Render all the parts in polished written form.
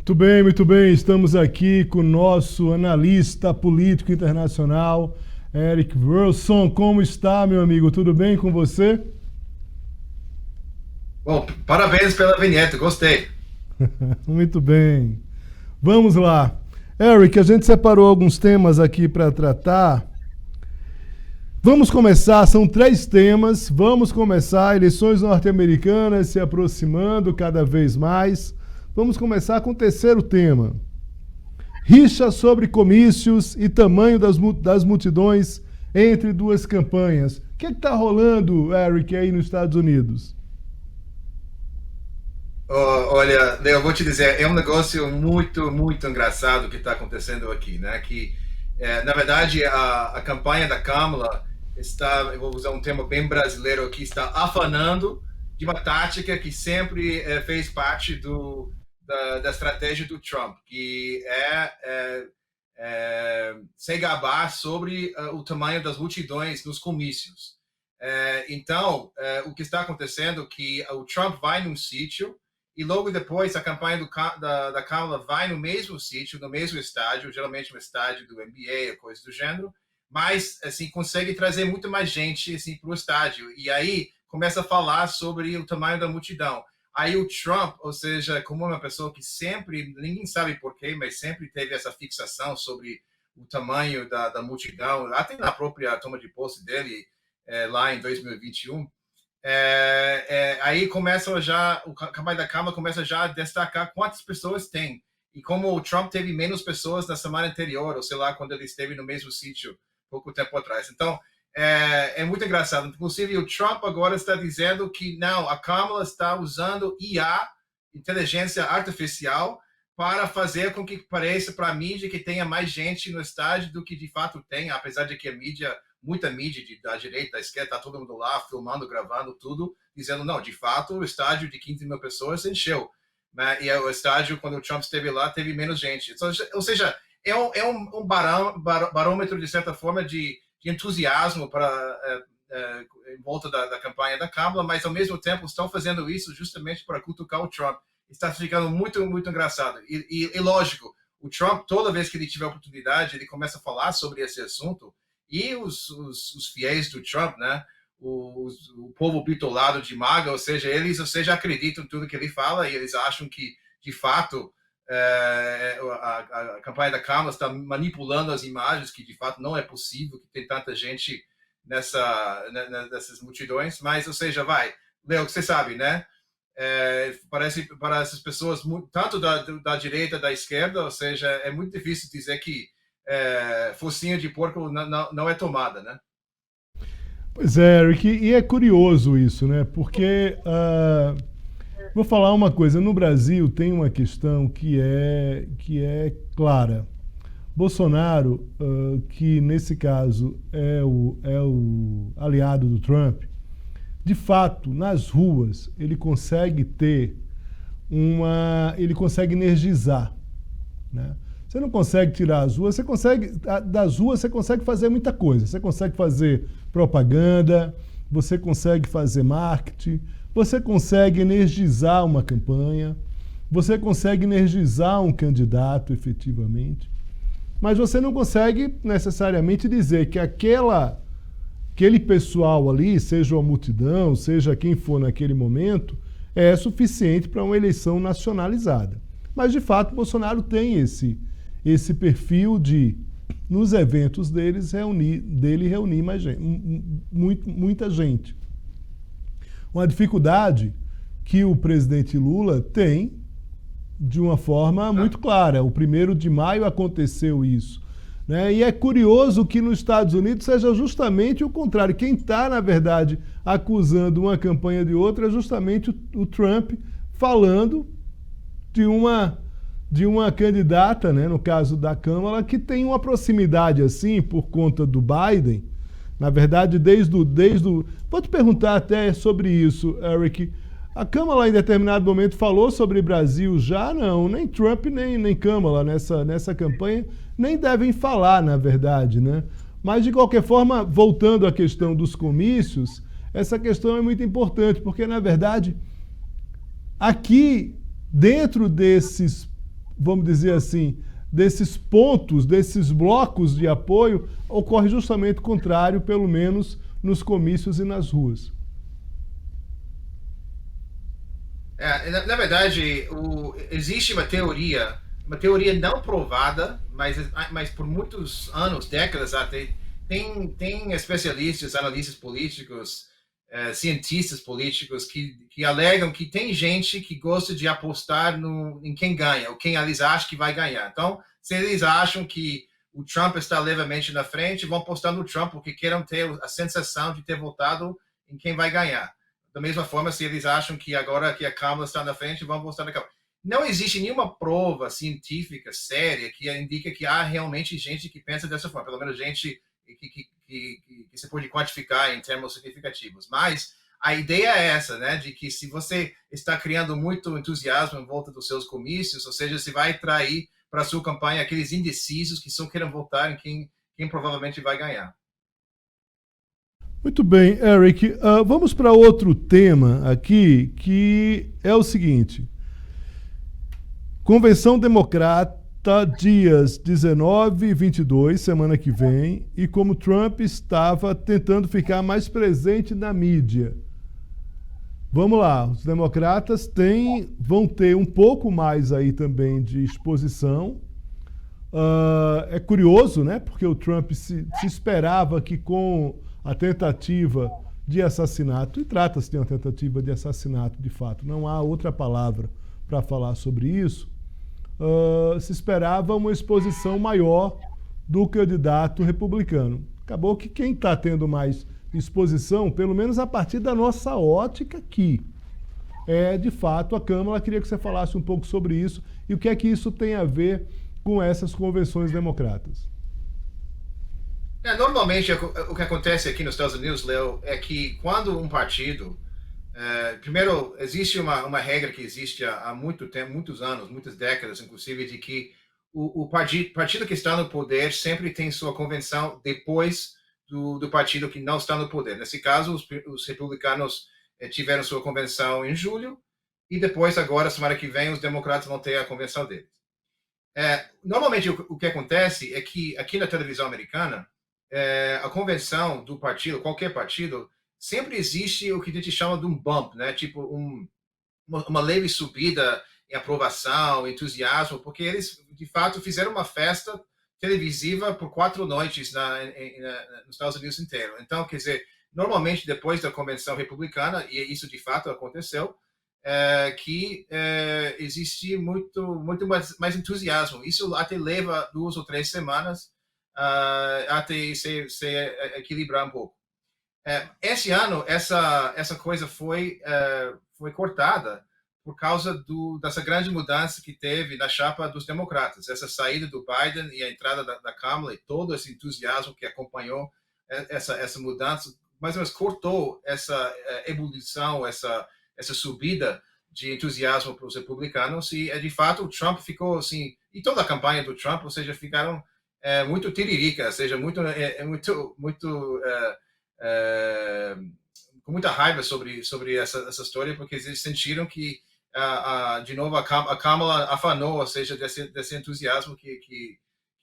Muito bem, muito bem. Estamos aqui com o nosso analista político internacional, Eric Wilson. Como está, meu amigo? Tudo bem com você? Bom, parabéns pela vinheta, gostei. Muito bem. Vamos lá. Eric, a gente separou alguns temas aqui para tratar. Vamos começar, são 3 temas. Vamos começar, eleições norte-americanas se aproximando cada vez mais. Vamos começar com o terceiro tema. Rixa sobre comícios e tamanho das multidões entre duas campanhas. O que está rolando, Eric, aí nos Estados Unidos? Olha, eu vou te dizer, é um negócio muito, muito engraçado que está acontecendo aqui, né? Que, na verdade, a campanha da Câmara está, eu vou usar um termo bem brasileiro aqui, está afanando de uma tática que sempre fez parte da estratégia do Trump, que se gabar sobre o tamanho das multidões nos comícios. Então, o que está acontecendo é que o Trump vai num sítio e logo depois a campanha da Câmara vai no mesmo sítio, no mesmo estádio, geralmente um estádio do NBA ou coisa do gênero, mas assim consegue trazer muito mais gente assim, para o estádio. E aí começa a falar sobre o tamanho da multidão. Aí o Trump, ou seja, como uma pessoa que sempre, ninguém sabe porquê, mas sempre teve essa fixação sobre o tamanho da multidão, até na própria toma de posse dele, lá em 2021, aí começa já, o campanha da Câmara começa já a destacar quantas pessoas tem. E como o Trump teve menos pessoas na semana anterior, ou sei lá, quando ele esteve no mesmo sítio pouco tempo atrás. Então, é muito engraçado. Inclusive, o Trump agora está dizendo que não, a Câmara está usando IA, inteligência artificial, para fazer com que pareça para a mídia que tenha mais gente no estádio do que de fato tem, apesar de que a mídia, muita mídia da direita, da esquerda, está todo mundo lá filmando, gravando tudo, dizendo, não, de fato, o estádio de 15 mil pessoas encheu. Né? E o estádio, quando o Trump esteve lá, teve menos gente. Ou seja, é um barômetro, de certa forma, de entusiasmo em volta da campanha da Câmara, mas, ao mesmo tempo, estão fazendo isso justamente para cutucar o Trump. Está ficando muito, muito engraçado. E lógico, o Trump, toda vez que ele tiver oportunidade, ele começa a falar sobre esse assunto, e os fiéis do Trump, né? O povo bitolado de MAGA, ou seja, eles acreditam em tudo que ele fala e eles acham que, de fato, a campanha da Câmara está manipulando as imagens, que de fato não é possível que tem tanta gente nessas multidões, mas, ou seja, Leo, você sabe, né? Parece para essas pessoas, tanto da direita, da esquerda, ou seja, é muito difícil dizer que focinho de porco não é tomada, né? Pois é, Eric, e é curioso isso, né? Porque, vou falar uma coisa, no Brasil tem uma questão que é clara. Bolsonaro, que nesse caso é o aliado do Trump, de fato, nas ruas, ele consegue ele consegue energizar, né? Você não consegue tirar as ruas, das ruas você consegue fazer muita coisa. Você consegue fazer propaganda, você consegue fazer marketing, você consegue energizar uma campanha, você consegue energizar um candidato efetivamente, mas você não consegue necessariamente dizer que aquele pessoal ali, seja uma multidão, seja quem for naquele momento, é suficiente para uma eleição nacionalizada. Mas, de fato, Bolsonaro tem esse perfil de, nos eventos dele reunir mais gente, muita gente. Uma dificuldade que o presidente Lula tem de uma forma muito clara. O 1º de maio aconteceu isso, né? E é curioso que nos Estados Unidos seja justamente o contrário. Quem está, na verdade, acusando uma campanha de outra é justamente o Trump falando de uma candidata, né, no caso da Câmara, que tem uma proximidade assim por conta do Biden. Na verdade, Vou te perguntar até sobre isso, Eric. A Câmara, em determinado momento, falou sobre Brasil já? Não, nem Trump, nem Câmara nessa campanha, nem devem falar, na verdade, né? Mas, de qualquer forma, voltando à questão dos comícios, essa questão é muito importante, porque, na verdade, aqui, dentro desses vamos dizer assim, desses pontos, desses blocos de apoio, ocorre justamente o contrário, pelo menos nos comícios e nas ruas. Na verdade, existe uma teoria não provada, mas por muitos anos, décadas até, tem especialistas, analistas políticos, cientistas políticos que alegam que tem gente que gosta de apostar em quem ganha, ou quem eles acham que vai ganhar. Então, se eles acham que o Trump está levemente na frente, vão apostar no Trump, porque querem ter a sensação de ter votado em quem vai ganhar. Da mesma forma, se eles acham que agora que a Kamala está na frente, vão votar na Kamala. Não existe nenhuma prova científica séria que indica que há realmente gente que pensa dessa forma, pelo menos gente que se pode quantificar em termos significativos. Mas a ideia é essa, né, de que se você está criando muito entusiasmo em volta dos seus comícios, ou seja, você vai atrair para a sua campanha aqueles indecisos que só querem votar em quem provavelmente vai ganhar. Muito bem, Eric. Vamos para outro tema aqui, que é o seguinte. Convenção Democrata, dias 19 e 22, semana que vem, e como Trump estava tentando ficar mais presente na mídia. Vamos lá, os democratas vão ter um pouco mais aí também de exposição. É curioso, né? Porque o Trump se esperava que com a tentativa de assassinato, e trata-se de uma tentativa de assassinato de fato, não há outra palavra para falar sobre isso, se esperava uma exposição maior do candidato republicano. Acabou que quem está tendo mais exposição, pelo menos a partir da nossa ótica aqui, é de fato a Câmara. Queria que você falasse um pouco sobre isso e o que é que isso tem a ver com essas convenções democratas. Normalmente, o que acontece aqui nos Estados Unidos, Léo, é que quando um partido... primeiro, existe uma regra que existe há muito tempo, muitos anos, muitas décadas, inclusive, de que o partido que está no poder sempre tem sua convenção depois do partido que não está no poder. Nesse caso, os republicanos tiveram sua convenção em julho, e depois, agora, semana que vem, os democratas vão ter a convenção deles. Normalmente, o que acontece é que aqui na televisão americana, a convenção do partido, qualquer partido, sempre existe o que a gente chama de um bump, né? Tipo uma leve subida em aprovação, entusiasmo, porque eles, de fato, fizeram uma festa televisiva por 4 noites nos Estados Unidos inteiro. Então, quer dizer, normalmente, depois da convenção republicana, e isso de fato aconteceu, que existe muito mais entusiasmo. Isso até leva 2 ou 3 semanas até se equilibrar um pouco. Esse ano, essa coisa foi cortada por causa dessa grande mudança que teve na chapa dos democratas. Essa saída do Biden e a entrada da Kamala e todo esse entusiasmo que acompanhou essa mudança, mais ou menos cortou essa ebulição, essa subida de entusiasmo para os republicanos. E, de fato, o Trump ficou assim, e toda a campanha do Trump, ou seja, ficaram muito tiririca, ou seja, com muita raiva sobre essa história, porque eles sentiram que, de novo, a Kamala afanou, ou seja, desse entusiasmo que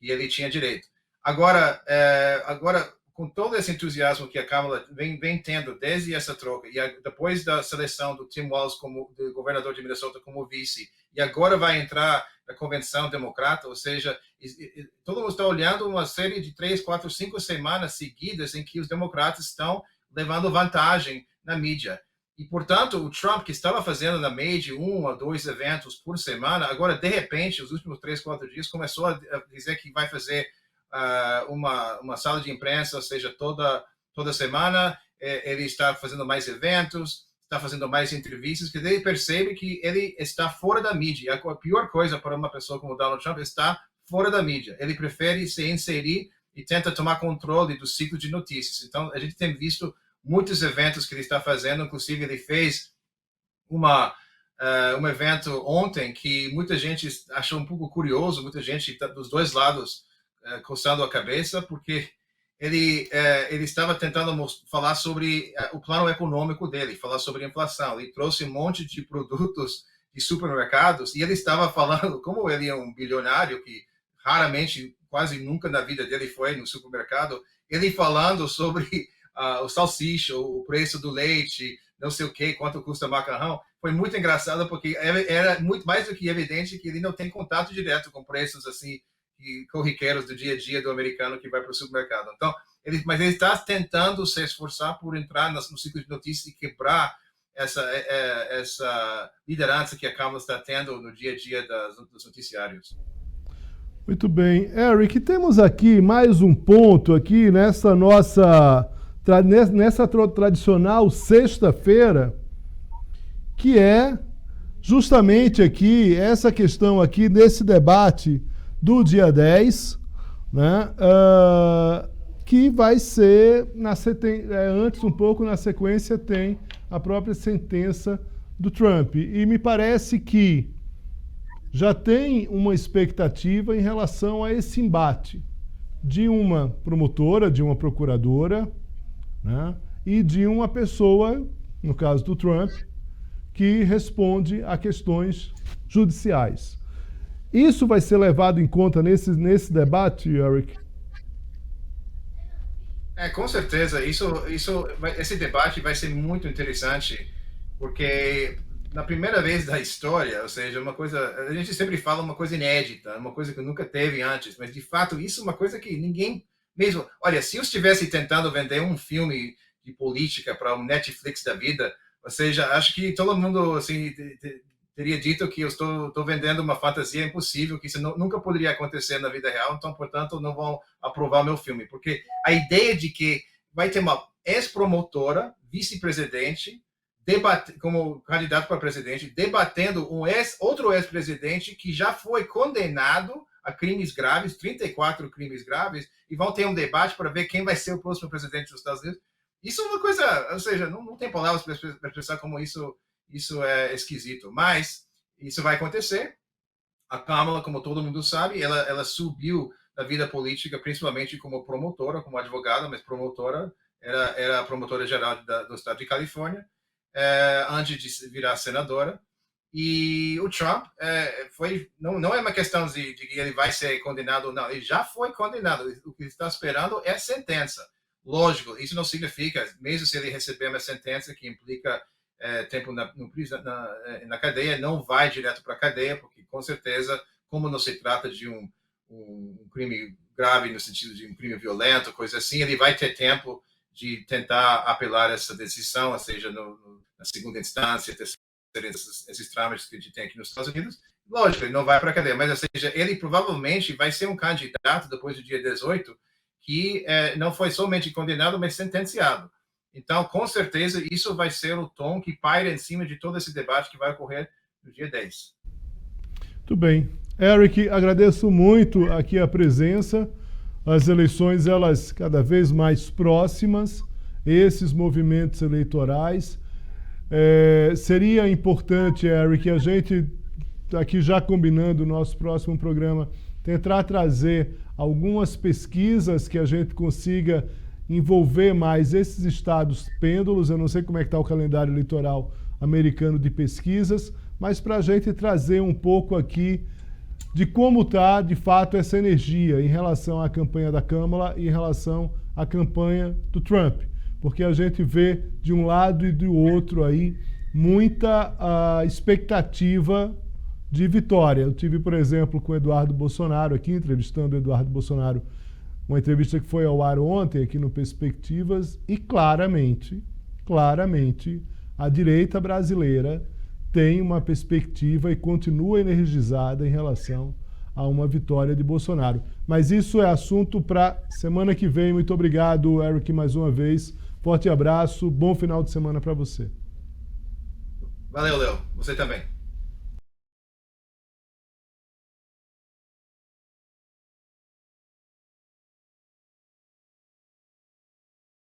ele tinha direito. Agora, com todo esse entusiasmo que a Kamala vem tendo desde essa troca, e depois da seleção do Tim Walz como do governador de Minnesota como vice, e agora vai entrar na convenção democrata, ou seja, todo mundo está olhando uma série de 3, 4, 5 semanas seguidas em que os democratas estão levando vantagem na mídia. E, portanto, o Trump, que estava fazendo na média 1 a 2 eventos por semana, agora, de repente, os últimos 3, 4 dias, começou a dizer que vai fazer uma sala de imprensa, ou seja, toda semana ele está fazendo mais eventos, está fazendo mais entrevistas, que ele percebe que ele está fora da mídia. A pior coisa para uma pessoa como Donald Trump está fora da mídia. Ele prefere se inserir e tenta tomar controle do ciclo de notícias. Então, a gente tem visto muitos eventos que ele está fazendo, inclusive ele fez um evento ontem que muita gente achou um pouco curioso, muita gente dos dois lados coçando a cabeça, porque ele estava tentando falar sobre o plano econômico dele, falar sobre a inflação. Ele trouxe um monte de produtos de supermercados, e ele estava falando, como ele é um bilionário que raramente, quase nunca na vida dele foi no supermercado, ele falando sobre o salsicha, o preço do leite, não sei o que, quanto custa macarrão, foi muito engraçado porque era muito mais do que evidente que ele não tem contato direto com preços assim corriqueiros do dia a dia do americano que vai para o supermercado. Então, mas ele está tentando se esforçar por entrar no ciclo de notícias e quebrar essa liderança que a Câmara está tendo no dia a dia dos noticiários. Muito bem. Eric, temos aqui mais um ponto aqui nessa nossa tradicional sexta-feira, que é justamente aqui essa questão aqui desse debate do dia 10, né? Que vai ser, antes um pouco na sequência tem a própria sentença do Trump. E me parece que já tem uma expectativa em relação a esse embate de uma promotora, de uma procuradora, né, e de uma pessoa, no caso do Trump, que responde a questões judiciais. Isso vai ser levado em conta nesse debate, Eric? Com certeza. Esse debate vai ser muito interessante, porque na primeira vez da história, ou seja, uma coisa, a gente sempre fala uma coisa inédita, uma coisa que nunca teve antes, mas de fato isso é uma coisa que ninguém mesmo, olha, se eu estivesse tentando vender um filme de política para um Netflix da vida, ou seja, acho que todo mundo assim teria dito que eu estou vendendo uma fantasia impossível, que isso nunca poderia acontecer na vida real, então, portanto, não vão aprovar meu filme, porque a ideia de que vai ter uma ex-promotora, vice-presidente, como candidato para presidente, debatendo outro ex-presidente que já foi condenado a crimes graves, 34 crimes graves, e vão ter um debate para ver quem vai ser o próximo presidente dos Estados Unidos. Isso é uma coisa, ou seja, não tem palavras para expressar como isso é esquisito, mas isso vai acontecer. A Kamala, como todo mundo sabe, ela subiu na vida política, principalmente como promotora, como advogada, mas promotora, era a promotora geral do estado de Califórnia, antes de virar senadora. E o Trump não é uma questão de que ele vai ser condenado ou não, ele já foi condenado. O que ele está esperando é a sentença. Lógico, isso não significa, mesmo se ele receber uma sentença que implica tempo na cadeia, não vai direto para a cadeia, porque com certeza, como não se trata de um crime grave no sentido de um crime violento, coisa assim, ele vai ter tempo de tentar apelar essa decisão, ou seja, na segunda instância, esses trâmites que a gente tem aqui nos Estados Unidos. Lógico, ele não vai para a cadeia, mas, ou seja, ele provavelmente vai ser um candidato depois do dia 18 que não foi somente condenado, mas sentenciado. Então, com certeza, isso vai ser o tom que paira em cima de todo esse debate que vai ocorrer no dia 10. Muito bem. Eric, agradeço muito aqui a presença. As eleições, elas cada vez mais próximas, esses movimentos eleitorais. Seria importante, Eric, a gente, aqui já combinando o nosso próximo programa, tentar trazer algumas pesquisas que a gente consiga envolver mais esses estados pêndulos. Eu não sei como é que está o calendário eleitoral americano de pesquisas, mas para a gente trazer um pouco aqui de como está, de fato, essa energia em relação à campanha da Câmara e em relação à campanha do Trump. Porque a gente vê de um lado e do outro aí muita expectativa de vitória. Eu tive, por exemplo, com o Eduardo Bolsonaro aqui, entrevistando o Eduardo Bolsonaro, uma entrevista que foi ao ar ontem aqui no Perspectivas, e claramente, a direita brasileira tem uma perspectiva e continua energizada em relação a uma vitória de Bolsonaro. Mas isso é assunto para semana que vem. Muito obrigado, Eric, mais uma vez. Forte abraço, bom final de semana para você. Valeu, Léo. Você também.